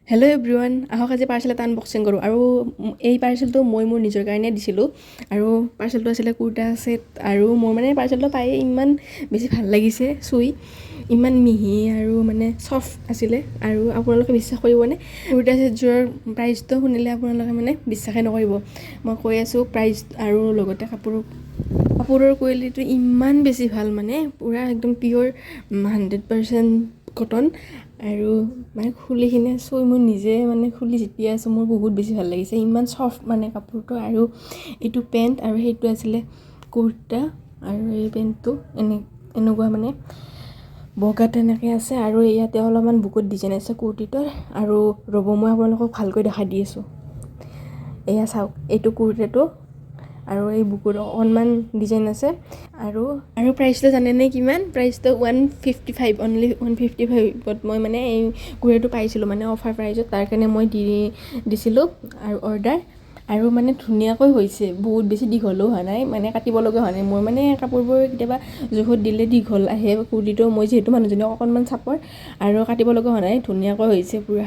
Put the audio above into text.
Hello' everyone, আহক আজি parcel এটা আনবক্সিং কৰোঁ। আৰু এই পাৰ্চেলটো মই মোৰ নিজৰ কাৰণে দিছিলোঁ। আৰু পাৰ্চেলটো আছিলে কুৰ্তা ছেট। আৰু মোৰ মানে পাৰ্চেলটো পায়ে ইমান বেছি ভাল লাগিছে চুই, ইমান মিহি আৰু মানে চফ্ট আছিলে। আৰু আপোনালোকে বিশ্বাস কৰিবনে, কুৰ্তা ছেটযোৰৰ প্ৰাইচটো শুনিলে আপোনালোকে মানে বিশ্বাসেই নকৰিব। মই কৈ আছোঁ প্ৰাইচ আৰু লগতে কাপোৰৰ কোৱালিটিটো ইমান বেছি ভাল, মানে পূৰা একদম পিয়'ৰ 100% কটন। আৰু মানে খুলি কিনে চুই মই নিজে মানে খুলি যেতিয়া আছোঁ মোৰ বহুত বেছি ভাল লাগিছে, ইমান চফ্ট মানে কাপোৰটো। আৰু এইটো পেণ্ট আৰু সেইটো আছিলে কুৰ্তা। আৰু এই পেণ্টটো এনেকুৱা মানে বগা তেনেকৈ আছে। আৰু ইয়াতে অলপমান বুকুত ডিজাইন আছে কুৰ্তিটোৰ। আৰু ৰ'ব, মই আপোনালোকক ভালকৈ দেখাই দি আছোঁ। এয়া চাওক, এইটো কুৰ্তাটো আৰু এই বুকুত অকণমান ডিজাইন আছে। আৰু প্ৰাইচটো জানেনে কিমান? প্ৰাইচটো 155, অনলি 155ত মই মানে এই কুৰ্তাটো পাইছিলোঁ, মানে অফাৰ প্ৰাইচত। তাৰ কাৰণে মই দিছিলোঁ আৰু অৰ্ডাৰ। আৰু মানে ধুনীয়াকৈ হৈছে, বহুত বেছি দীঘলো হোৱা নাই, মানে কাটিবলগা হোৱা নাই। মোৰ মানে কাপোৰবোৰ কেতিয়াবা জোখত দিলে দীঘল আহে কুৰ্তিটো, মই যিহেতু মানুহজনী অকণমান চাপৰ, আৰু কাটিবলগা হোৱা নাই, ধুনীয়াকৈ হৈছে পূৰা।